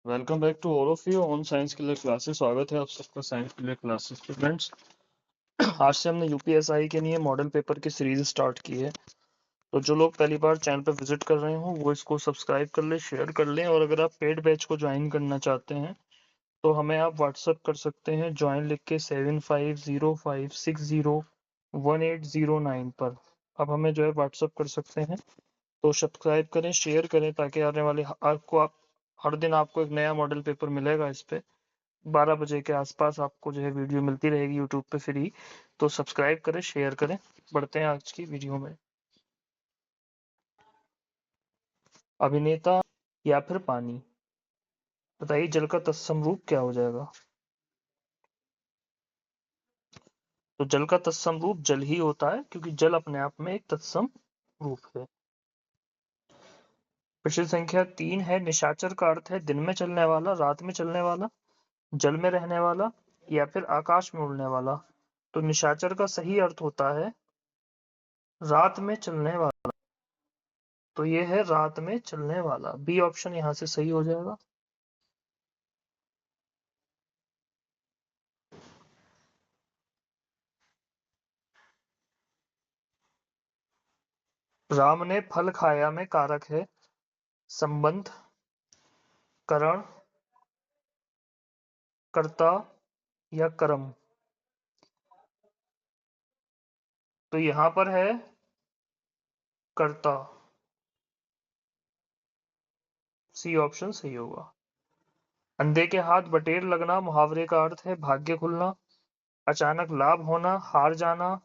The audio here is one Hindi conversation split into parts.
Welcome back to all of you on science के लिए क्लासेस। स्वागत है आप सबका साइंस के लिए क्लासेस पे फ्रेंड्स। आज से हमने यूपीएसआई के लिए मॉडल पेपर की सीरीज स्टार्ट की है। तो जो लोग पहली बार चैनल पर विजिट कर रहे हो वो इसको सब्सक्राइब कर ले, शेयर कर लें। और अगर आप पेड बैच को ज्वाइन करना चाहते हैं तो हमें आप व्हाट्सअप कर सकते हैं, ज्वाइन लिख के 7505601809 पर। अब हमें जो है व्हाट्सअप कर सकते हैं। तो सब्सक्राइब करें, शेयर करें, ताकि आने वाले हर दिन आपको एक नया मॉडल पेपर मिलेगा। इस पे 12 बजे के आसपास आपको जो है वीडियो मिलती रहेगी यूट्यूब पे फ्री। तो सब्सक्राइब करें, शेयर करें। बढ़ते हैं आज की वीडियो में। अभिनेता या फिर पानी, बताइए जल का तत्सम रूप क्या हो जाएगा। तो जल का तत्सम रूप जल ही होता है, क्योंकि जल अपने आप में एक तत्सम रूप है। प्रश्न संख्या 3 है, निशाचर का अर्थ है दिन में चलने वाला, रात में चलने वाला, जल में रहने वाला या फिर आकाश में उड़ने वाला। तो निशाचर का सही अर्थ होता है रात में चलने वाला। तो ये है रात में चलने वाला, बी ऑप्शन यहाँ से सही हो जाएगा। राम ने फल खाया में कारक है संबंध, करण, कर्ता या कर्म। तो यहाँ पर है कर्ता, सी ऑप्शन सही होगा। अंधे के हाथ बटेर लगना मुहावरे का अर्थ है भाग्य खुलना, अचानक लाभ होना, हार जाना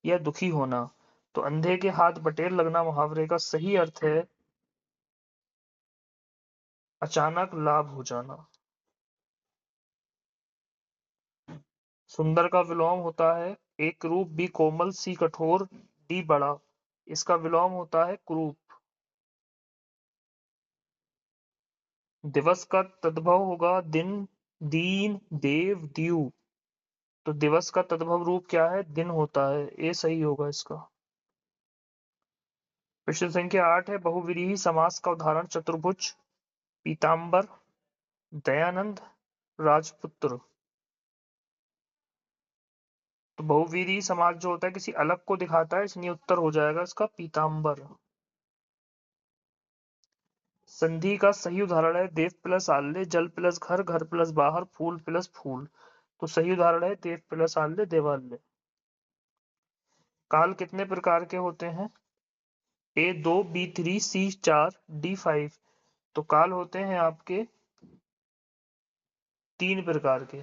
या दुखी होना। तो अंधे के हाथ बटेर लगना मुहावरे का सही अर्थ है अचानक लाभ हो जाना। सुंदर का विलोम होता है एक रूप, बी कोमल, सी कठोर, डी बड़ा। इसका विलोम होता है कुरूप। दिवस का तद्भव होगा दिन, दीन, देव, दीव। तो दिवस का तद्भव रूप क्या है, दिन होता है, ए सही होगा इसका। प्रश्न संख्या 8 है, बहुव्रीहि समास का उदाहरण चतुर्भुज, पीताम्बर, दयानंद, राजपुत्र। तो बहुव्रीहि समास जो होता है किसी अलग को दिखाता है, इसलिए उत्तर हो जाएगा इसका पीताम्बर। संधि का सही उदाहरण है देव प्लस आल्य, जल प्लस घर, घर प्लस बाहर, फूल प्लस फूल। तो सही उदाहरण है देव प्लस आल्य, देवाल्य। काल कितने प्रकार के होते हैं, ए 2, बी 3, सी 4, डी 5। तो काल होते हैं आपके 3 प्रकार के।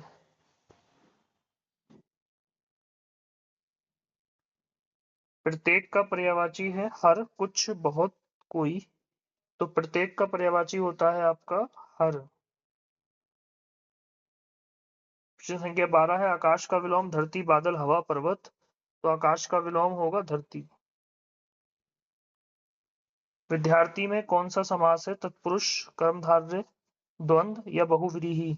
प्रत्येक का पर्यायवाची है हर, कुछ, बहुत, कोई। तो प्रत्येक का पर्यायवाची होता है आपका हर। प्रश्न संख्या 12 है, आकाश का विलोम धरती, बादल, हवा, पर्वत। तो आकाश का विलोम होगा धरती। विद्यार्थी में कौन सा समास है, तत्पुरुष, कर्मधारय, द्वंद्व या बहुव्रीहि।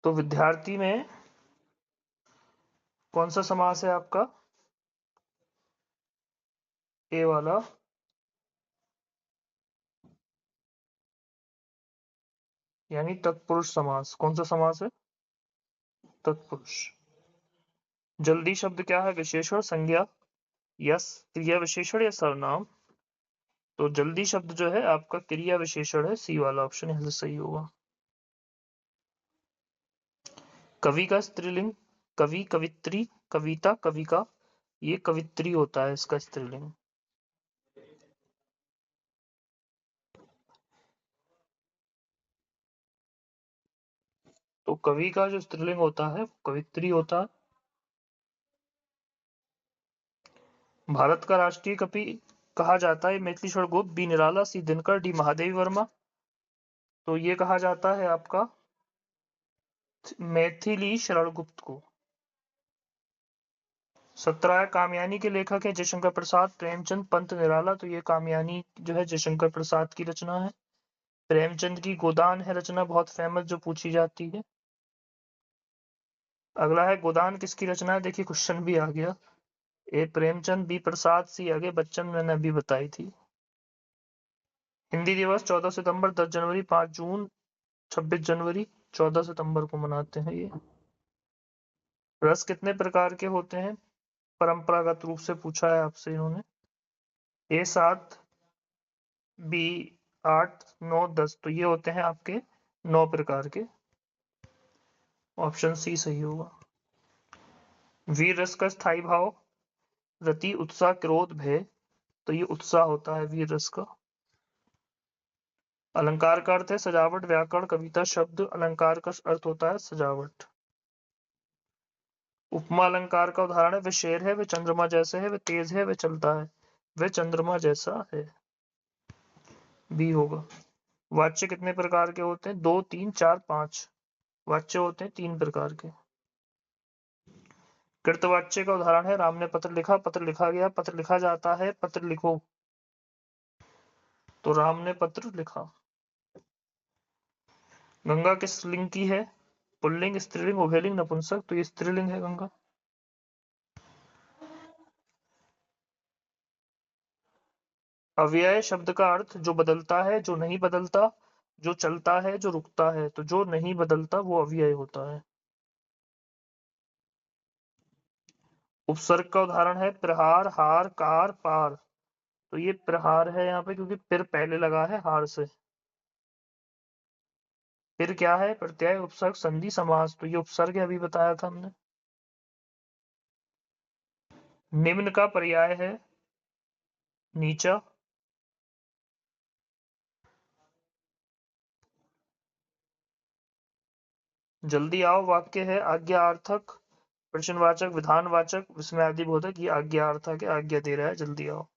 तो विद्यार्थी में कौन सा समास है आपका, ए वाला, यानी तत्पुरुष समास। कौन सा समास है, तत्पुरुष। जल्दी शब्द क्या है, विशेषण, संज्ञा, यस, क्रिया विशेषण या सर्वनाम। तो जल्दी शब्द जो है आपका क्रिया विशेषण है, सी वाला ऑप्शन यहाँ से सही होगा। कवि का स्त्रीलिंग, कवि, कवित्री, कविता, कविका। ये कवित्री होता है इसका स्त्रीलिंग। तो कवि का जो स्त्रीलिंग होता है कवित्री होता है। भारत का राष्ट्रीय कवि कहा जाता है मैथिली शरण गुप्त, बी निराला, सी दिनकर, डी महादेवी वर्मा। तो ये कहा जाता है आपका मैथिली शरण गुप्त को। सत्रह कामयानी के लेखक है जयशंकर प्रसाद, प्रेमचंद, पंत, निराला। तो ये कामयानी जो है जयशंकर प्रसाद की रचना है। प्रेमचंद की गोदान है रचना बहुत फेमस, जो पूछी जाती है। अगला है गोदान किसकी रचना है, देखिए क्वेश्चन भी आ गया। ए प्रेमचंद, बी प्रसाद, सी आगे बच्चन, मैंने अभी बताई थी। हिंदी दिवस 14 सितंबर, 10 जनवरी, 5 जून, 26 जनवरी, 14 सितंबर को मनाते हैं ये। रस कितने प्रकार के होते हैं? परंपरागत रूप से पूछा है आपसे इन्होंने। ए 7, बी 8, 9, 10, तो ये होते हैं आपके 9 प्रकार के। ऑप्शन सी सही होगा। वीर रस का स्थायी भाव? रति, उत्साह, क्रोध, भय, तो ये उत्साह होता है वीर रस का। अलंकार का अर्थ है सजावट, व्याकरण, कविता, शब्द। अलंकार का अर्थ होता है सजावट। उपमा अलंकार का उदाहरण है वह शेर है, वह चंद्रमा जैसे है, वह तेज है, वह चलता है, वह चंद्रमा जैसा है। बी होगा। वाच्य कितने प्रकार के होते हैं? 2, 3, 4, 5 वाच्य होते हैं 3 प्रकार के। कृतवाच्य का उदाहरण है राम ने पत्र लिखा, पत्र लिखा गया, पत्र लिखा जाता है, पत्र लिखो, तो राम ने पत्र लिखा। गंगा किस लिंग की है? पुल्लिंग, स्त्रीलिंग, उभयलिंग, नपुंसक, तो ये स्त्रीलिंग है गंगा। अव्यय शब्द का अर्थ जो बदलता है, जो नहीं बदलता, जो चलता है, जो रुकता है, तो जो नहीं बदलता वो अव्यय होता है। उपसर्ग का उदाहरण है प्रहार, हार, कार, पार, तो ये प्रहार है यहाँ पे क्योंकि पिर पहले लगा है हार से। फिर क्या है? प्रत्यय, उपसर्ग, संधि, समास, तो ये उपसर्ग है, अभी बताया था हमने। निम्न का पर्याय है नीचा। जल्दी आओ वाक्य है आज्ञार्थक, प्रश्नवाचक, विधानवाचक, विस्मयादिबोधक, ये आज्ञार्थक है, आज्ञा दे रहा है जल्दी आओ।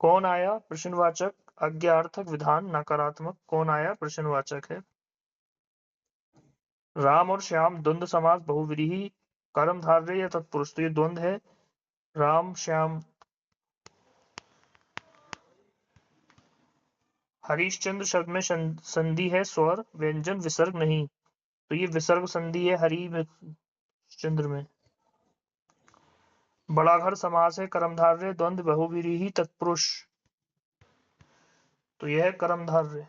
कौन आया? प्रश्नवाचक, आज्ञार्थक, विधान नकारात्मक, कौन आया प्रश्नवाचक है। राम और श्याम द्वंद्व समास बहुव्रीहि कर्मधारय या तत्पुरुष, तो ये द्वंद्व है राम श्याम। हरिश्चंद्र शब्द में संधि है स्वर, व्यंजन, विसर्ग नहीं, तो ये विसर्ग संधि है हरि में, चंद्र में। बड़ा घर समास है कर्मधारय, द्वंद्व, बहुव्रीहि, तत्पुरुष, तो यह है कर्मधारय।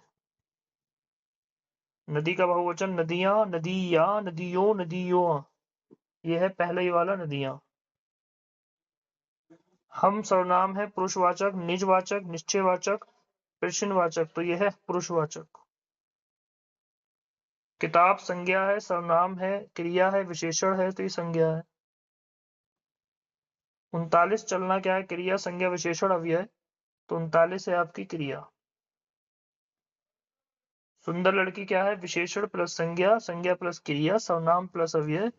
नदी का बहुवचन नदियां, नदिया, नदियों, नदियों, यह है पहले ही वाला नदियां। हम सर्वनाम है पुरुषवाचक, निजवाचक, निश्चयवाचक, प्रश्नवाचक, तो यह है पुरुषवाचक। किताब संज्ञा है, सर्वनाम है, क्रिया है, विशेषण है, तो ये संज्ञा है। 39 चलना क्या है? क्रिया, संज्ञा, विशेषण, अव्यय, तो 39 है आपकी क्रिया। सुंदर लड़की क्या है? विशेषण प्लस संज्ञा, संज्ञा प्लस क्रिया, सर्वनाम प्लस अव्यय,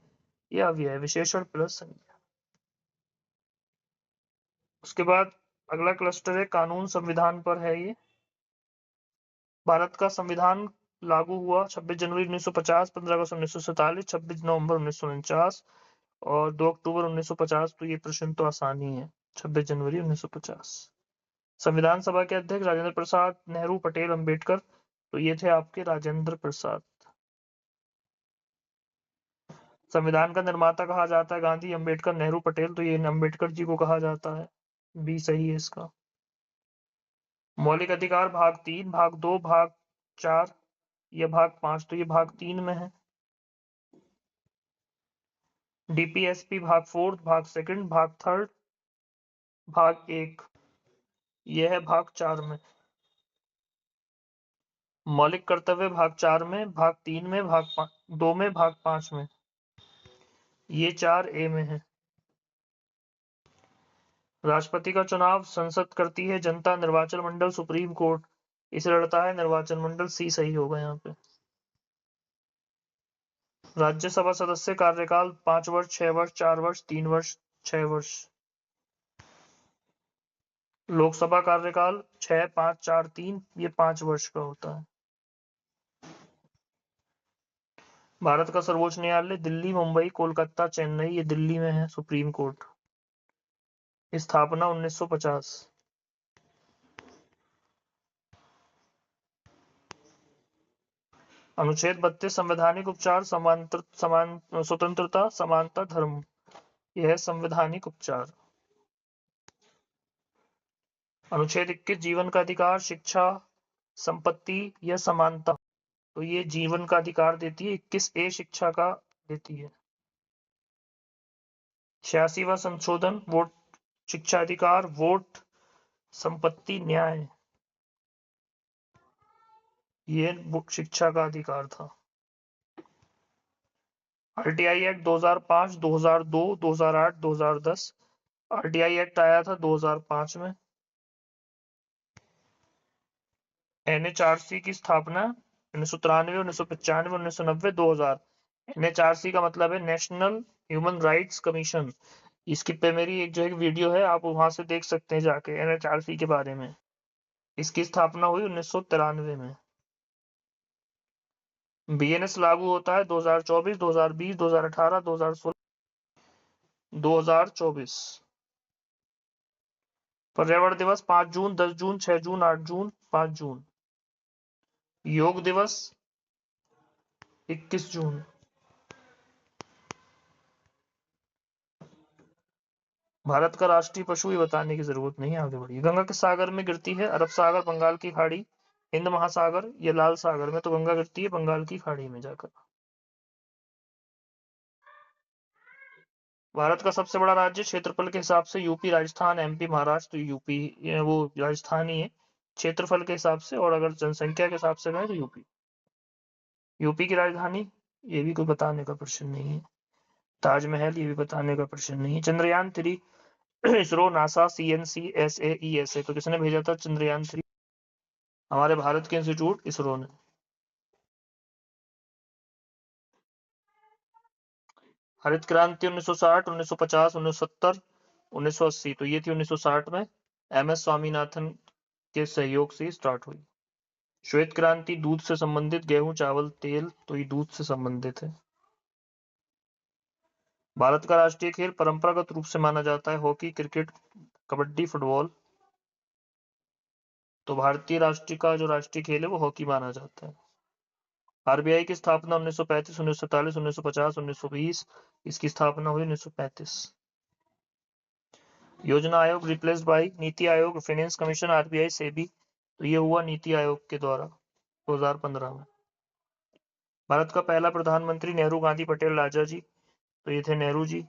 या अव्यय, विशेषण प्लस संज्ञा। उसके बाद अगला क्लस्टर है कानून संविधान पर है ये। भारत का संविधान लागू हुआ 26 जनवरी 1950, 15 अगस्त 1947, 26 नवंबर 1949 और 2 अक्टूबर 1950, तो ये प्रश्न तो आसान ही है। 26 जनवरी 1950। संविधान सभा के अध्यक्ष राजेंद्र प्रसाद, नेहरू, पटेल, अंबेडकर, तो ये थे आपके राजेंद्र प्रसाद। संविधान का निर्माता कहा जाता है गांधी, अंबेडकर, नेहरू, पटेल, तो ये अंबेडकर जी को कहा जाता है। बी सही है इसका। मौलिक अधिकार भाग 3, भाग 2, भाग 4 या भाग 5, तो ये भाग 3 में है। डीपीएसपी भाग 4, भाग 2, भाग 3, भाग 1, यह है भाग 4 में। मौलिक कर्तव्य भाग 4 में, भाग 3 में, भाग 2 में, भाग 5 में, ये 4A में है। राष्ट्रपति का चुनाव संसद करती है, जनता, निर्वाचन मंडल, सुप्रीम कोर्ट, इसे लड़ता है निर्वाचन मंडल, सी सही होगा यहाँ पे। राज्यसभा सदस्य कार्यकाल 5 वर्ष, 6 वर्ष, 4 वर्ष, 3 वर्ष, 6 वर्ष। लोकसभा कार्यकाल 6, 5, 4, 3, ये 5 वर्ष का होता है। भारत का सर्वोच्च न्यायालय दिल्ली, मुंबई, कोलकाता, चेन्नई, ये दिल्ली में है सुप्रीम कोर्ट। स्थापना 1950। अनुच्छेद 32 संवैधानिक उपचार, स्वतंत्रता, समानता, धर्म, यह है संवैधानिक उपचार। अनुच्छेद 21 जीवन का अधिकार, शिक्षा, संपत्ति या समानता। तो ये जीवन का अधिकार देती है, 21A शिक्षा का देती है। 86वां संशोधन, वोट, शिक्षा अधिकार, वोट, संपत्ति, न्याय, ये शिक्षा का अधिकार था। RTI act 2005, 2002, 2008, 2010। आरटीआई एक्ट आया था 2005 में। एनएचआरसी की स्थापना 1993, 1995, 1990, 2000। एनएचआरसी का मतलब है नेशनल ह्यूमन राइट्स कमीशन। इसकी पे मेरी एक जो एक वीडियो है, आप वहां से देख सकते हैं जाके एनएचआरसी के बारे में। इसकी स्थापना हुई 1993 में। बीएनएस लागू होता है 2024, 2020, 2018, 2016, 2024। पर्यावरण दिवस 5 जून, 10 जून, 6 जून, 8 जून, 5 जून। योग दिवस 21 जून। भारत का राष्ट्रीय पशु ये बताने की जरूरत नहीं है, आगे बढ़िए। गंगा किस सागर में गिरती है? अरब सागर, बंगाल की खाड़ी, हिंद महासागर या लाल सागर में? तो गंगा गिरती है बंगाल की खाड़ी में जाकर। भारत का सबसे बड़ा राज्य क्षेत्रफल के हिसाब से UP, Rajasthan, MP, Maharashtra. UP वो राजस्थान ही है क्षेत्रफल के हिसाब से, और अगर जनसंख्या के हिसाब से कहें तो यूपी। यूपी की राजधानी, ये भी कोई बताने का प्रश्न नहीं है। ताजमहल, ये भी बताने का प्रश्न नहीं है। Chandrayaan 3, ISRO, NASA, CNC, SAESA. तो किसने भेजा था चंद्रयान 3? हमारे भारत के इंस्टीट्यूट इसरो ने। हरित क्रांति 1960, 1950, 1970, 1980। तो ये थी 1960 में, एमएस स्वामीनाथन के सहयोग से स्टार्ट हुई। श्वेत क्रांति दूध से संबंधित, गेहूं, चावल, तेल। तो ये दूध से संबंधित है। भारत का राष्ट्रीय खेल परंपरागत रूप से माना जाता है हॉकी, क्रिकेट, कबड्डी, फुटबॉल। तो भारतीय राष्ट्रीय का जो राष्ट्रीय खेल है वो हॉकी माना जाता है। आरबीआई की स्थापना 1935, 1947, 1950, 1920। इसकी स्थापना हुई 1935। योजना आयोग replaced by NITI Aayog, finance commission, RBI, SEBI. तो ये हुआ नीति आयोग के द्वारा 2015 में। भारत का पहला प्रधानमंत्री नेहरू, गांधी, पटेल, राजा जी। तो ये थे नेहरू जी।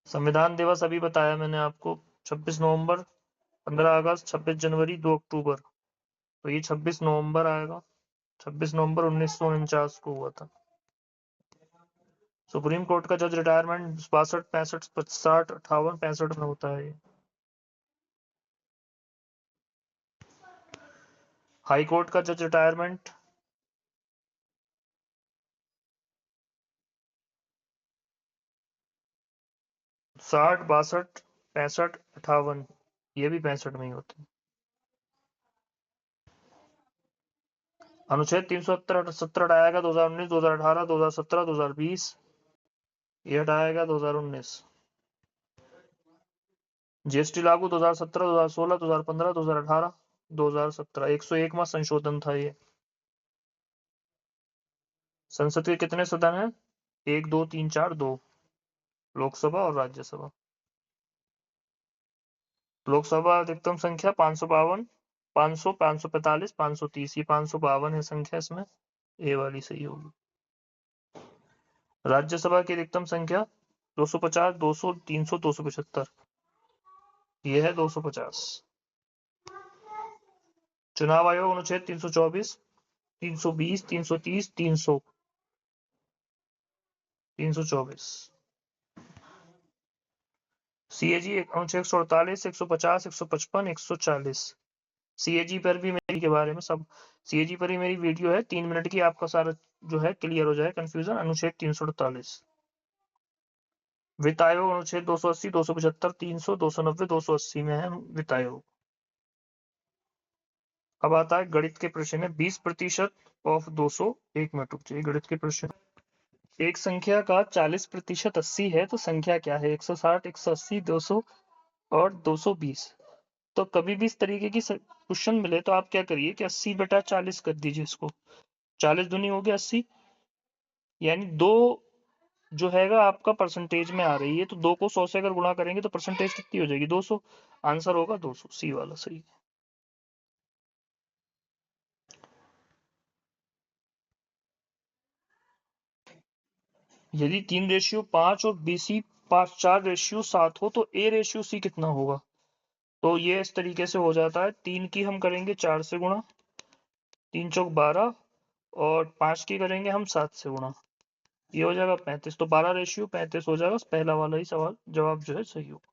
संविधान दिवस अभी बताया मैंने आपको, 26 नवंबर, 15 अगस्त, 26 जनवरी, 2 अक्टूबर। तो ये 26 नवंबर आएगा। 26 नवंबर 1949 को हुआ था। सुप्रीम कोर्ट का जज रिटायरमेंट 62, 65, 60, 58, 65 में होता है। हाई कोर्ट का जज रिटायरमेंट 60, 62, 65, 58। ये भी 65 में ही होते हैं। अनुच्छेद 370 हटाया गया 2019, 2018, 2017, 2020। ये हटाया गया 2019। जीएसटी लागू 2017, 2016, 2015, 2018, 2017। 101वां संशोधन था ये। संसद के कितने सदन हैं? 1, 2, 3, 4, 2। लोकसभा और राज्यसभा। लोकसभा अधिकतम संख्या 552, 500, 545, 530। ये 552 है संख्या, इसमें ए वाली सही होगी। राज्यसभा की अधिकतम संख्या 250, 200, 300, 275। ये है 250। चुनाव आयोग अनुच्छेद 324, 320, 330, 300, 324। सीएजी अनुच्छेद 148, 150, 155, 140। सीएजी पर भी मेरी के बारे में सब, सीएजी पर ही मेरी वीडियो है 3 मिनट की, आपका सारा जो है क्लियर हो जाए कंफ्यूजन। अनुच्छेद 348। वित्त आयोग अनुच्छेद 280, 275, 300, 290, 280 में है वित्त आयोग। अब आता है गणित के प्रश्न में 20% ऑफ 200। 1 मिनट रुक जाइए, गणित के प्रश्न। एक संख्या का 40% 80 है तो संख्या क्या है? 160, 180, 200 और 220। तो कभी भी इस तरीके की क्वेश्चन मिले तो आप क्या करिए कि 80/40 कर दीजिए इसको। 40 दूनी हो गया 80, यानी 2 जो हैगा आपका परसेंटेज में आ रही है, तो 2 को 100 से अगर गुणा करेंगे तो परसेंटेज कितनी हो जाएगी, 200। आंसर होगा 200, सी वाला सही है। यदि 3:5 और BC 4:7 हो तो A/C कितना होगा। तो ये इस तरीके से हो जाता है, 3 की हम करेंगे 4 से गुणा, 3 चौक 12, और 5 की करेंगे हम 7 से गुणा, ये हो जाएगा 35। तो 12:35 हो जाएगा, पहला वाला ही सवाल जवाब जो है सही होगा।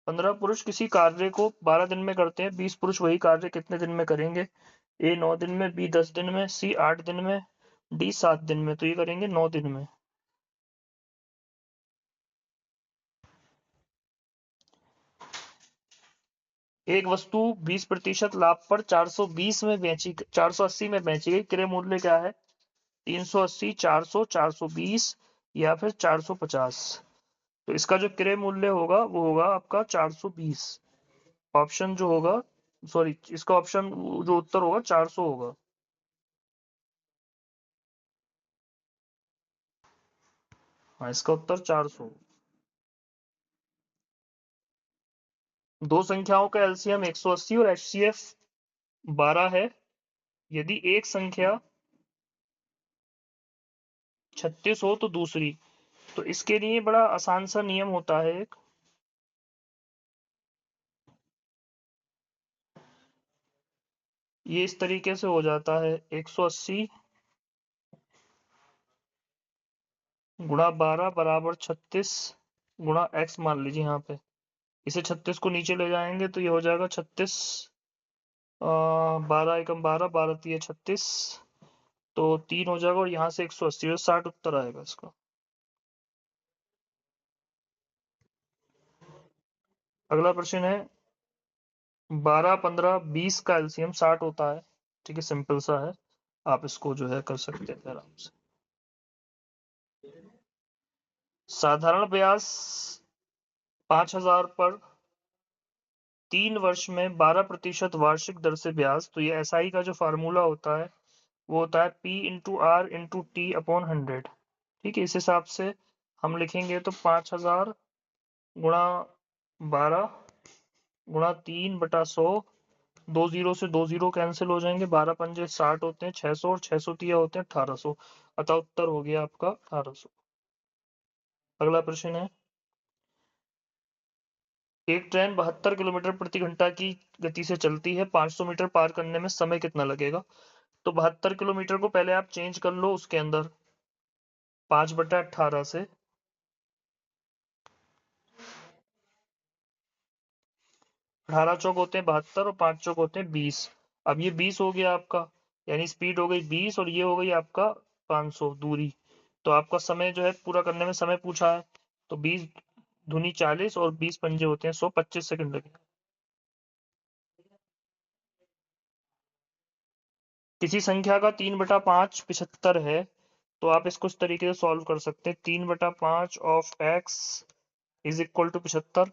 15 पुरुष किसी कार्य को 12 दिन में करते हैं, 20 पुरुष वही कार्य कितने दिन में करेंगे। A 9 दिन में, B 10 दिन में, C 8 दिन में, D 7 दिन में। तो ये करेंगे 9 दिन में। एक वस्तु 20% लाभ पर 480 में बेची गई, क्रय मूल्य क्या है, 380, 400, 420 या फिर 450। तो इसका जो क्रय मूल्य होगा वो होगा आपका 420। ऑप्शन जो होगा, सॉरी, इसका ऑप्शन जो उत्तर होगा 400 होगा। हाँ, इसका उत्तर 400। दो संख्याओं का एलसीएम 180 और एचसीएफ 12 है। यदि एक संख्या 36 हो तो दूसरी। तो इसके लिए बड़ा आसान सा नियम होता है एक। ये इस तरीके से हो जाता है, 180 गुणा 12 बराबर 36 गुणा x मान लीजिए यहाँ पे। इसे 36 को नीचे ले जाएंगे तो ये हो जाएगा 36, 12 एकम 12, 12 तिये 36, तो 3 हो जाएगा, और यहाँ से 180, 60 उत्तर आएगा इसका। अगला प्रश्न है, 12, 15, 20 का एलसीएम 60 होता है। ठीक है, सिंपल सा है, आप इसको जो है कर सकते हैं आराम से। साधारण ब्याज 5,000 पर 3 वर्ष में 12% वार्षिक दर से ब्याज। तो ये एसआई का जो फार्मूला होता है वो होता है P/R/T/100। ठीक है, इस हिसाब से हम लिखेंगे तो 5,000 गुणा 12 गुणा 3/100, 2 जीरो से 2 जीरो कैंसिल हो जाएंगे, 12 पंजे 60 होते हैं, 600 और 600 तिया होते हैं 1800। अतः उत्तर हो गया आपका 1800। अगला प्रश्न है, एक ट्रेन 72 किलोमीटर प्रति घंटा की गति से चलती है, 500 मीटर पार करने में समय कितना लगेगा। तो 72 किलोमीटर को पहले आप चेंज कर लो उसके अंदर 5/18 से। 18 चौक होते हैं 72 और 5 चौक होते हैं 20। अब ये 20 हो गया आपका, यानी स्पीड हो गई 20, और ये हो गई आपका 500 दूरी। तो आपका समय जो है पूरा करने में समय पूछा है, तो 20 दूनी 40 और 20 पंजे होते हैं 100, 25 सेकंड लगे। किसी संख्या का 3/5 75 है, तो आप इसको इस तरीके से सॉल्व कर सकते हैं, 3/5 of x is equal to 75।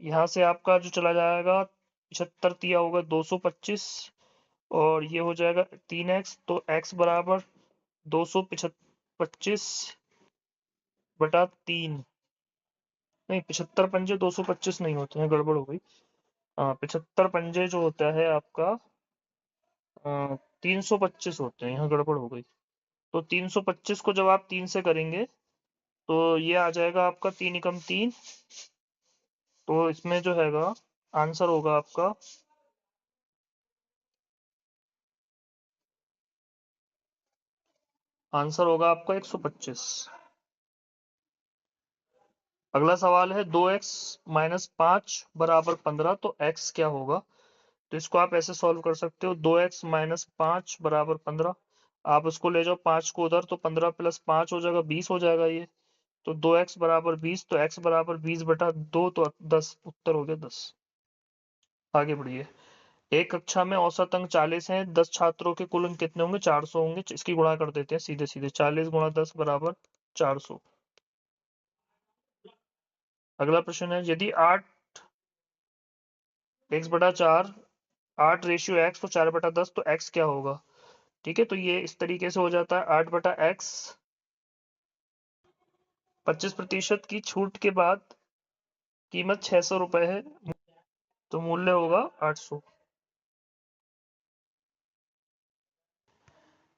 यहाँ से आपका जो चला जाएगा 75 तिया होगा 225, और ये हो जाएगा 3x, तो x बराबर 225/3। नहीं, 75 पंजे 225 नहीं होते हैं, गड़बड़ हो गई। हाँ, 75 पंजे जो होता है आपका 325 होते हैं, यहाँ गड़बड़ हो गई। तो 325 को जब आप 3 से करेंगे तो ये आ जाएगा आपका 3 एकम 3। तो इसमें जो हैगा आंसर होगा आपका, आंसर होगा आपका 125। अगला सवाल है, 2x-5 बराबर 15, तो x क्या होगा। तो इसको आप ऐसे सॉल्व कर सकते हो, 2x-5 बराबर 15। आप उसको ले जाओ 5 को उधर, तो 15 + 5 हो जाएगा 20 हो जाएगा ये। तो 2x बराबर 20, तो x बराबर 20/2, तो 10 उत्तर हो गया 10। आगे बढ़िए। एक कक्षा में औसत अंक 40 हैं, 10 छात्रों के कुल अंक कितने होंगे, 400 होंगे। इसकी गुणा कर देते हैं सीधे सीधे, 40 गुणा 10 बराबर 400। अगला प्रश्न है, यदि 8 x/4 8:x तो 4/10, तो x क्या होगा? ठीक है, तो ये इस तरीके से हो जाता है 8/x। 25% की छूट के बाद कीमत 600 रुपए है, तो मूल्य होगा 800।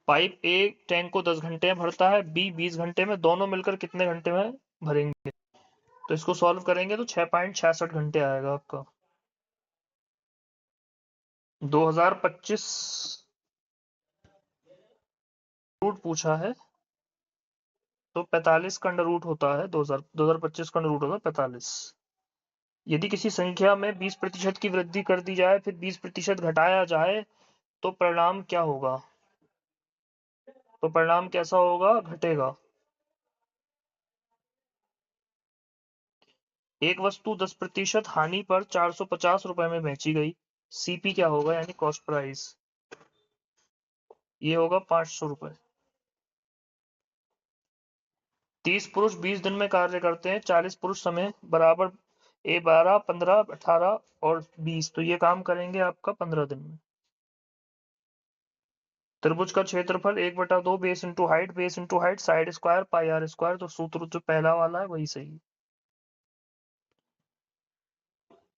पाइप ए टैंक को 10 घंटे में भरता है, बी 20 घंटे में, दोनों मिलकर कितने घंटे में भरेंगे? तो इसको सॉल्व करेंगे तो 6.66 घंटे आएगा आपका। 2025 रूट पूछा है, तो 45 का अंडर रूट होता है 2025 का अंडर रूट होता है 45। यदि किसी संख्या में 20% की वृद्धि कर दी जाए फिर 20% घटाया जाए तो परिणाम क्या होगा? तो परिणाम कैसा होगा? घटेगा। एक वस्तु 10% हानि पर 450 रुपए में बेची गई, सीपी क्या होगा, यानी कॉस्ट प्राइस? ये होगा 500 रुपए। 30 पुरुष 20 दिन में कार्य करते हैं, 40 पुरुष समय बराबर ए 12, 15, 18 और 20, तो ये काम करेंगे आपका 15 दिन में। त्रिभुज का क्षेत्रफल 1/2 base into height side square pi r square, तो सूत्र जो पहला वाला है वही सही है।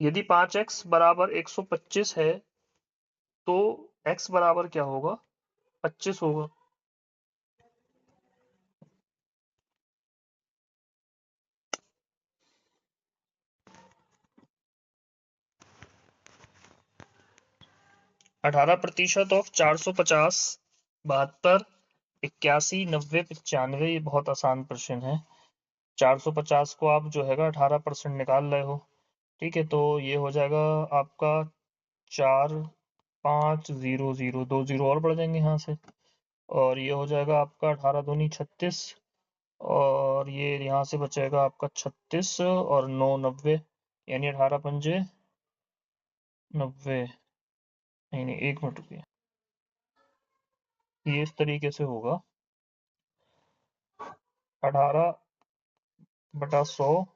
यदि 5x बराबर 125 है तो x बराबर क्या होगा? 25 होगा। अठारह प्रतिशत ऑफ 450, 72, 81, 90, 95, ये बहुत आसान प्रश्न है। 450 को आप जो है 18% निकाल रहे हो, ठीक है, तो ये हो जाएगा आपका 4500, 2 जीरो और बढ़ जाएंगे यहाँ से, और ये हो जाएगा आपका 18 दूनी 36, और ये यहाँ से बचेगा आपका 36 और 9 90, यानी 18 पंजे 90। नहीं नहीं, 1 मिनट रुकिए, ये इस तरीके से होगा 18/100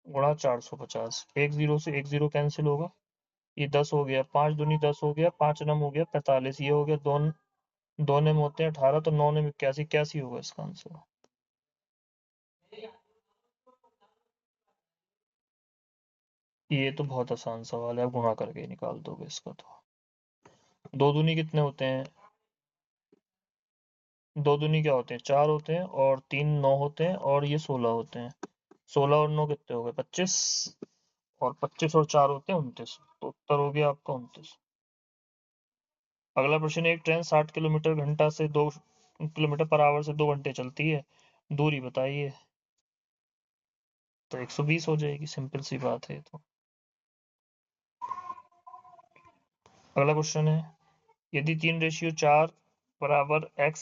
गुणा 450। 1 जीरो से 1 जीरो कैंसिल होगा, ये 10 हो गया, 5 दूनी 10 हो गया, 5 नम हो गया 45, ये हो गया दो नम होते हैं 18, तो 9 नम 81, 81 होगा इसका आंसर। ये तो बहुत आसान सवाल है, आप गुणा करके ही निकाल दोगे इसका। तो 2 दूनी कितने होते हैं? 2 दूनी क्या होते हैं? 4 होते हैं, और 3 9 होते हैं, और ये 16 होते हैं। 16 और 9 कितने हो गए? 25, और 25 और 4 होते हैं 29, तो उत्तर हो गया आपका 29। अगला प्रश्न, एक ट्रेन 60 किलोमीटर से 2 किलोमीटर पर आवर से 2 घंटे चलती है, दूरी बताइए। तो 120 हो जाएगी, सिंपल सी बात है तो। अगला क्वेश्चन है, यदि 3:4 बराबर x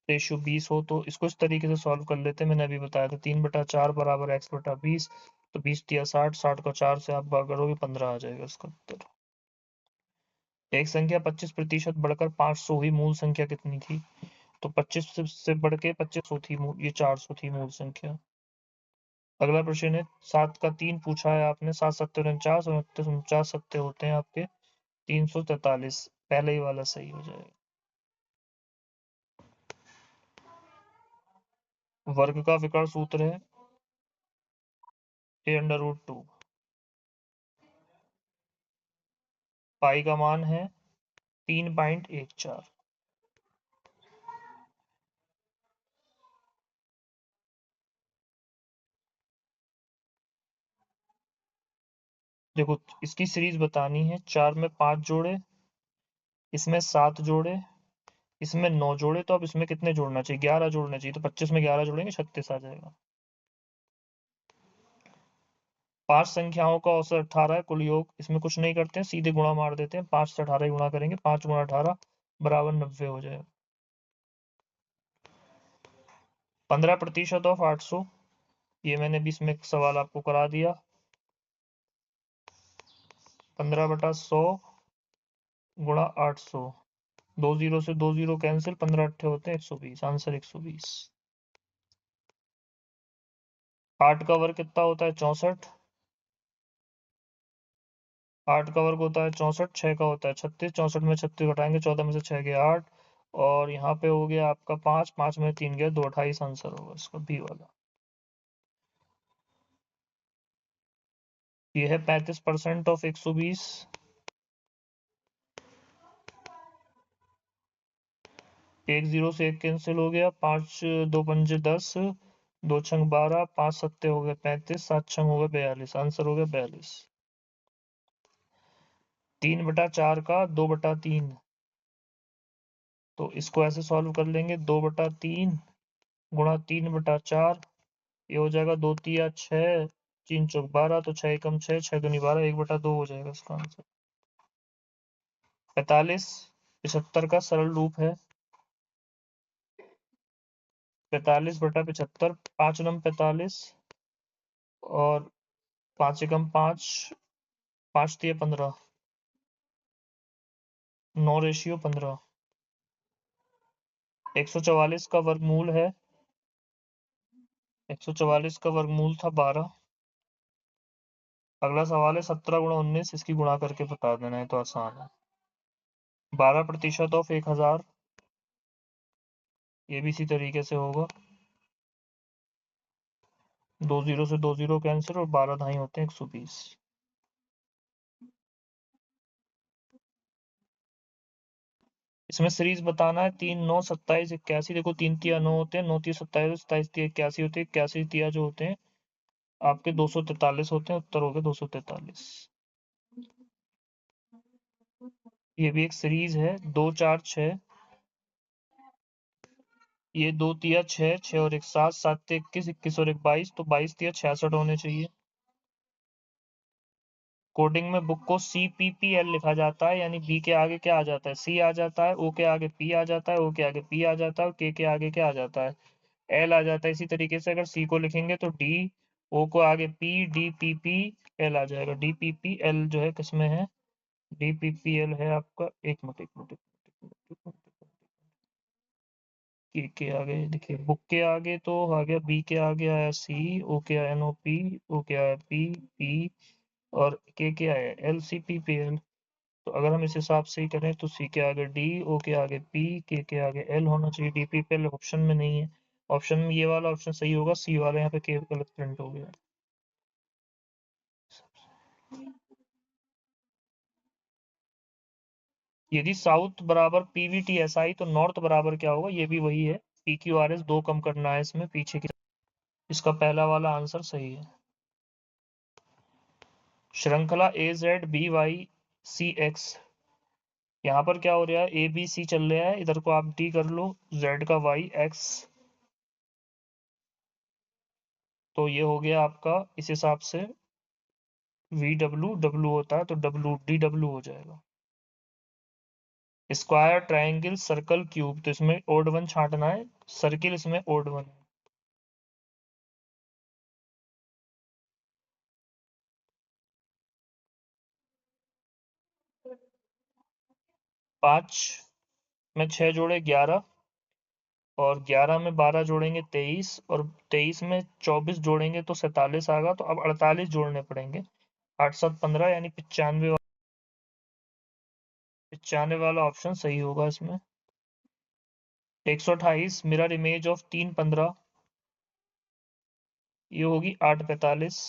रेशियो 20 हो तो इसको इस तरीके से सॉल्व कर लेते हैं, मैंने अभी बताया था। 3/4 बराबर x/20, तो 20 × 60, 60 को 4 से आप भाग करोगे 15 आ जाएगा इसका उत्तर। एक संख्या 25% बढ़कर 500 हुई, मूल संख्या कितनी थी? तो 25 से बढ़ के 2500 थी, ये 400 थी मूल संख्या। अगला प्रश्न है, 7 का 3 पूछा है आपने, 7 सत्ते 49, 49 सत्ते होते हैं आपके 343, पहले ही वाला सही हो जाएगा। वर्ग का विकर्ण सूत्र है a√2। पाई का मान है 3.14। देखो, इसकी सीरीज बतानी है, 4 में 5 जोड़े, इसमें 7 जोड़े, इसमें 9 जोड़े, तो अब इसमें कितने जोड़ना चाहिए? 11 जोड़ना चाहिए, तो 25 में 11 जोड़ेंगे 36 आ जाएगा। 5 संख्याओं का औसत 18 है, कुल योग इसमें कुछ नहीं करते हैं, सीधे गुणा मार देते हैं, 5 से 18 गुणा करेंगे, 5 × 18 बराबर 90 हो जाएगा। 15% ऑफ 800, ये मैंने भी इसमें सवाल आपको करा दिया। 15/100 गुणा 800, 2 जीरो से 2 जीरो कैंसिल, 15 होते हैं 120, आंसर 120। 8 का वर्ग कितना होता है? 64। 8 का वर्ग होता है 64, 6 का होता है 36, 64 में 36 घटाएंगे, 14 में से 6 गया 8, और यहाँ पे हो गया आपका 5, 5 में 3 गया 2, 28 आंसर होगा इसका बी वाला। ये है 35% ऑफ 120। एक जीरो से एक कैंसिल हो गया, 5 2 पंजे 10, 2 छंग 12, 5 सत्ते हो गए 35, 7 छंग हो गए 42, आंसर हो गया 42। 3/4 का 2/3, तो इसको ऐसे सॉल्व कर लेंगे, 2/3 गुणा 3/4, ये हो जाएगा 2 तिया 6, 3 चौक 12, तो 6 एकम 6, 6 दूनी 12, 1/2 हो जाएगा इसका आंसर। 45 75 का सरल रूप है, 45/75, 5 नम 45, और 5 एकम 5, 5 तिया 15, 9/15। 144 का वर्गमूल है, 144 का वर्गमूल था 12। अगला सवाल है 17 गुणा 19, इसकी गुणा करके बता देना है तो आसान है। 12% ऑफ 1000, ये भी इसी तरीके से होगा, 2 जीरो से 2 जीरो कैंसिल, और 12 ढाई होते हैं 120। इसमें सीरीज बताना है, 3 9 27 81, देखो 3 तिया 9 होते हैं, 9 तिया 27, 27 तिया 81 होते हैं, 81 तिया जो होते हैं आपके 243 होते हैं, उत्तर हो गए 243। ये भी एक सीरीज है, 2 4 6, ये 2 तिया 6, 6 और 1 7, 7 तिया 21, 21 और 1 22, तो 22 तिया 66 होने चाहिए। कोडिंग में बुक को CPPL लिखा जाता है, यानी बी के आगे क्या आ जाता है, सी आ जाता है, ओ के आगे पी आ जाता है, ओ के आगे पी आ जाता है, और के आगे क्या आ जाता है, एल आ जाता है। इसी तरीके से अगर सी को लिखेंगे तो डी, ओ को आगे P, D P P L आ जाएगा, डी पी पी एल जो है किसमें है, डी पी पी एल है आपका, एक मिनट एक मिनट एक मिनट एक मिनट, के आगे देखिए, बुक के आगे तो आ गया, बी के आगे आया सी, ओ के आया नो पी, ओ के आया पी पी, और के आया L C P P L. तो अगर हम इस हिसाब से ही करें तो सी के आगे डी, ओ के आगे पी, के आगे एल होना चाहिए, डी पी पे एल ऑप्शन में नहीं है। ऑप्शन में ये वाला ऑप्शन सही होगा, सी वाला यहाँ पे के गलत प्रिंट हो गया। यदि साउथ बराबर पीवीटी एसआई, तो नॉर्थ बराबर क्या होगा, ये भी वही है, पी क्यू आर एस, दो कम करना है इसमें पीछे की। इसका पहला वाला आंसर सही है। श्रृंखला A Z B Y C X, यहाँ पर क्या हो रहा है, ए बी सी चल रहा है, इधर को आप डी कर लो, जेड का वाई एक्स, तो ये हो गया आपका इस हिसाब से वी डब्ल्यू, डब्ल्यू होता है तो डब्ल्यू डी डब्ल्यू हो जाएगा। स्क्वायर, ट्राइंगल, सर्कल, क्यूब, तो इसमें ओड वन छांटना है, सर्किल इसमें ओड वन है। 5 में 6 जोड़े 11, और 11 में 12 जोड़ेंगे 23, और 23 में 24 जोड़ेंगे तो 47 आएगा, तो अब 48 जोड़ने पड़ेंगे, 8 7 15, यानी 95, 95 वाला ऑप्शन सही होगा इसमें। 128 मिरर इमेज ऑफ 3 15, ये होगी 8 45।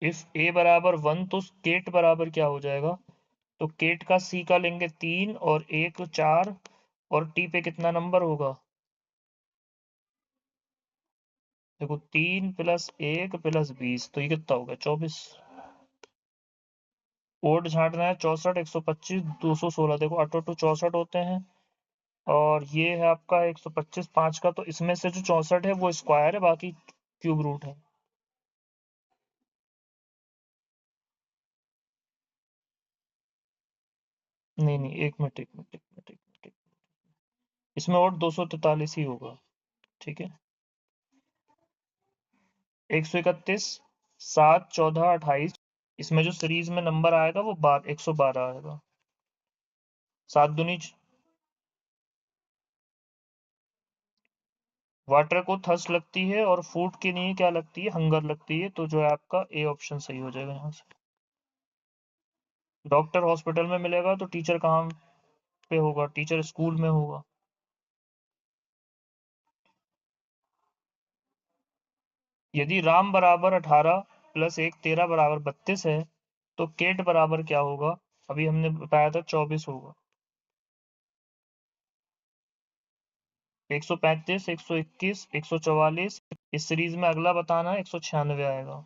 इफ ए बराबर 1, तो केट बराबर क्या हो जाएगा, तो केट का सी का लेंगे 3 और 1 4, और टी पे कितना नंबर होगा, देखो 3 प्लस 1 प्लस 20, तो ये कितना होगा 24। ओड छांटना है, 64 125 216, देखो 8 8 64 होते हैं, और ये है आपका 125 5 का, तो इसमें से जो 64 है वो स्क्वायर है, बाकी क्यूब रूट है। नहीं नहीं, एक मिनट एक मिनट एक मिनट एक मिनट एक मिनट। इसमें और 243 ही होगा, ठीक है। 131 7 14 28, इसमें जो सीरीज में नंबर आएगा वो 112 आएगा। 7 दूनी वाटर को थर्स्ट लगती है और फूड के लिए क्या लगती है, हंगर लगती है, तो जो है आपका ए ऑप्शन सही हो जाएगा यहाँ से। डॉक्टर हॉस्पिटल में मिलेगा तो टीचर कहाँ पे होगा, टीचर स्कूल में होगा। यदि राम बराबर 18 प्लस 1 13 बराबर 32 है तो केट बराबर क्या होगा, अभी हमने बताया था 24 होगा। 135, 121, 144, इस सीरीज में अगला बताना है, 196 आएगा।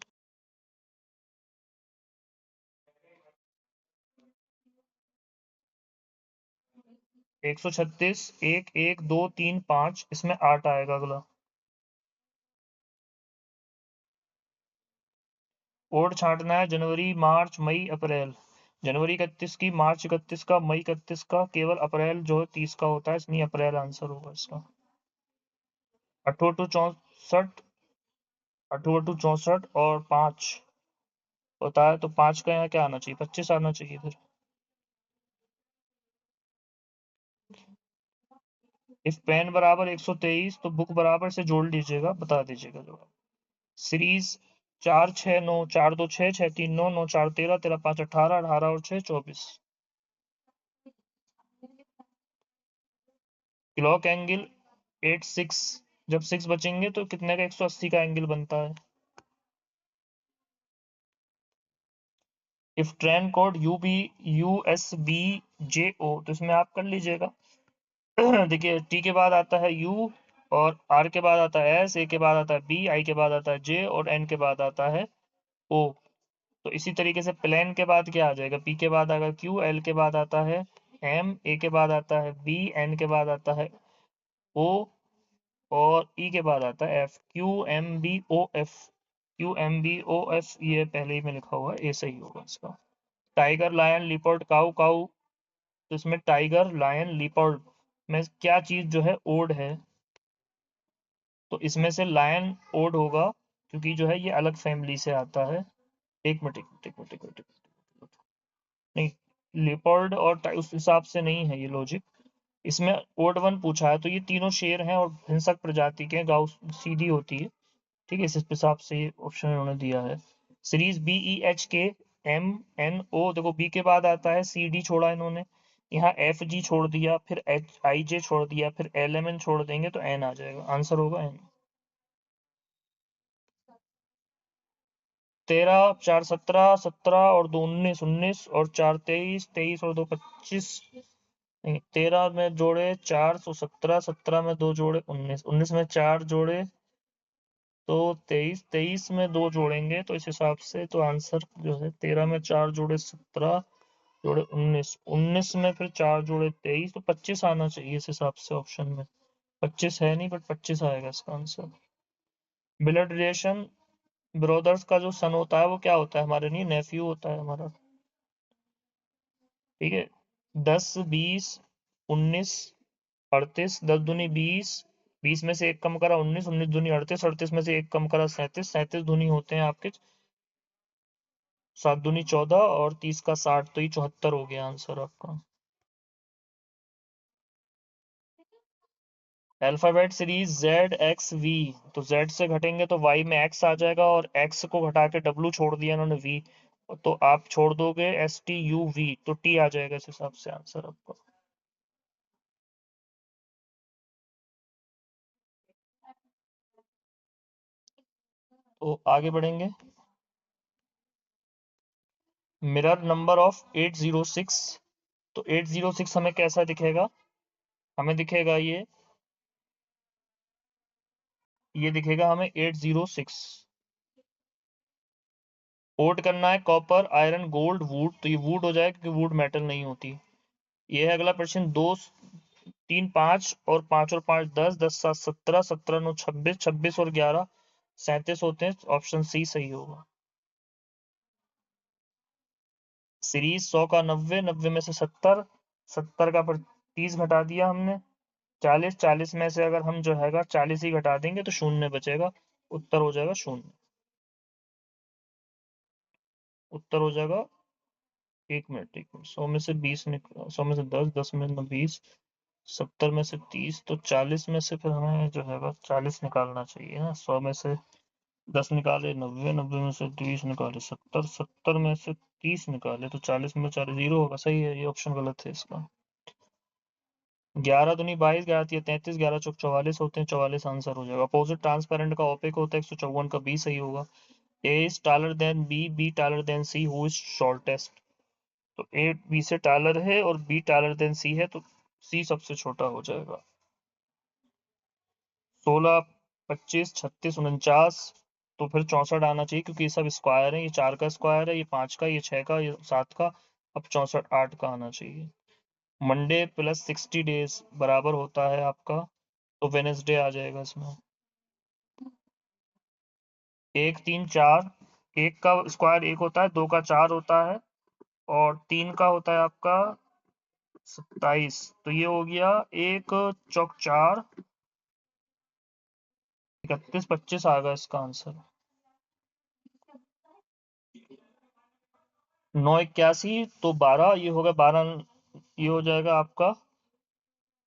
एक सौ छत्तीस, एक एक दो तीन पाँच, इसमें 8 आएगा अगला। ओड छांटना है जनवरी मार्च मई अप्रैल। जनवरी 31 की, मार्च 31 का, मई 31 का, केवल अप्रैल जो है 30 का होता है, इसलिए अप्रैल आंसर होगा इसका। 28 28 और 5 होता है, तो 5 का यहाँ क्या आना चाहिए, 25 आना चाहिए फिर। इफ पेन बराबर 123 तो बुक बराबर से जोड़ लीजिएगा, बता दीजिएगा जो। सीरीज 4 6 9, 4 2 6, 6 3 9, 9 4 13, 13 5 18, 18 और 6 24। क्लॉक एंगल 86, जब 6 बचेंगे तो कितने का 180 का एंगल बनता है। इफ ट्रेन कोड USB तो इसमें आप कर लीजिएगा। देखिए टी के बाद आता है यू, और आर के बाद आता है एस, ए के बाद आता है बी, आई के बाद आता है जे, और एन के बाद आता है ओ। तो इसी तरीके से प्लेन के बाद क्या आ जाएगा, पी के बाद आएगा क्यू, एल के बाद आता है एम, ए के बाद आता है बी, एन के बाद आता है ओ, और ई के बाद आता है F. Q M B O F ये पहले ही में लिखा हुआ है, ए सही होगा इसका। टाइगर लायन लिपर्ड काऊ काऊ, तो इसमें टाइगर लायन लिपर्ड में क्या चीज जो है ओड है, तो इसमें से लायन ओड होगा, क्योंकि जो है ये अलग फैमिली से आता है। एक मिनट एक मिनट एक मिनट एक मिनट, नहीं, लेपर्ड और उस हिसाब से नहीं है ये लॉजिक। इसमें ओड वन पूछा है, तो ये तीनों शेर हैं और हिंसक प्रजाति के, गाँव सीधी होती है, ठीक है, इस हिसाब से ये ऑप्शन इन्होंने दिया है। सीरीज BEHKMNO, देखो बी के बाद आता है CD छोड़ा इन्होंने, यहाँ FG छोड़ दिया, फिर HIJ छोड़ दिया, फिर LMN छोड़ देंगे तो N आ जाएगा, आंसर होगा N। 13 4 17, 17 और 2 19, 19 और 4 23, 23 और 2 25, नहीं, 13 में जोड़े 4 तो 17, 17 में 2 जोड़े 19, 19 में 4 जोड़े तो 23, 23 में 2 जोड़ेंगे, तो इस हिसाब से तो आंसर जो है 13 में 4 जोड़े 17 जोड़े 19, 19 में फिर 4 जोड़े 23, तो 25 आना चाहिए इस हिसाब से ऑप्शन में। 25 है नहीं, बट 25 आएगा इसका आंसर। ब्लड रिलेशन, ब्रदर्स का जो सन होता है वो क्या होता है हमारे लिए, नेफ्यू होता है हमारा, ठीक है। 10 20 19 38, 10 दूनी 20, 20 में से एक कम करा 19, 19 दूनी 38, 38 में से एक कम करा 37, 37 दूनी होते हैं आपके 7 दूनी 14, और 30 का 60, तो ये 74 हो गया आंसर आपका। अल्फाबेट सीरीज ZXV, तो Z से घटेंगे तो Y में X आ जाएगा, और X को घटा के W छोड़ दिया इन्होंने V, तो आप छोड़ दोगे STUV, तो T आ जाएगा इस हिसाब से आंसर आपका। तो आगे बढ़ेंगे। मिरर नंबर ऑफ 806, तो 806 हमें कैसा दिखेगा, हमें दिखेगा ये दिखेगा हमें 806। ओड करना है कॉपर आयरन गोल्ड वुड, तो ये वुड हो जाएगा क्योंकि वुड मेटल नहीं होती। ये है अगला प्रश्न, 2 3 5 और 5 और 5 10, 10 7 17, 17 9 26, 26 और 11 37 होते हैं, ऑप्शन सी सही होगा। सीरीज 100 का 90, 90 में से 70, 70 का पर 30 घटा दिया हमने, 40, 40 में से अगर हम जो हैगा 40 ही घटा देंगे तो शून्य बचेगा, उत्तर हो जाएगा शून्य। उत्तर हो जाएगा, एक मिनट 100 में से 20 निकला, 100 में से 10, 10 में 20, 70 में से 30 तो 40 में से फिर हमें जो है 40 निकालना चाहिए ना। 100 में से 10 निकाले 90, 90 में से 20 निकाले 70, 70 में से 30 निकाले तो 40 में 40 जीरो होगा। सही है, ये ऑप्शन गलत है इसका। 11 दूनी 22, 11 तिया 33, 11 चौक 44 होते हैं, 44 आंसर हो जाएगा। अपोजिट ट्रांसपेरेंट का ओपेक होता है 154 का बी सही होगा। A is taller than B, B taller than C, who is shortest. तो ए बी से टालर है और बी टालर देन सी है, तो सी सबसे छोटा हो जाएगा। 16, 25, 36, 49, तो फिर 64 आना चाहिए क्योंकि ये सब स्क्वायर है। ये 4 का स्क्वायर है, ये 5 का, ये 6 का, ये 7 का। अब 64 8 का आना चाहिए। मंडे प्लस 60 डेज बराबर होता है आपका, तो वेनेसडे आ जाएगा इसमें। 1 3 4, 1 का स्क्वायर 1 होता है, 2 का 4 होता है और 3 का होता है आपका 27। तो ये हो गया 1 चौक 4, 31 25 आ गया इसका आंसर। 9 81 तो 12, ये होगा 12, ये हो जाएगा आपका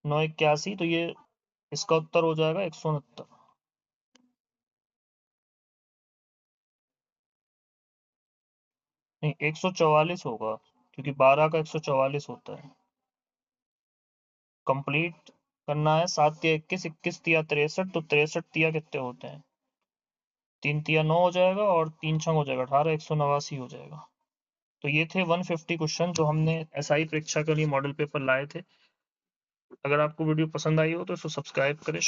9 81, तो ये इसका उत्तर हो जाएगा 169। नहीं 144 होगा क्योंकि 12 का 144 होता है। कंप्लीट करना है। 7 तिया 21, 21 तिया 63, तो 63 तिया कितने होते हैं? 3 तिया 9 हो जाएगा और 3 छंग हो जाएगा 18, 189 हो जाएगा। तो ये थे 150 क्वेश्चन जो हमने एसआई परीक्षा के लिए मॉडल पेपर लाए थे। अगर आपको वीडियो पसंद आई हो तो इसको सब्सक्राइब करें।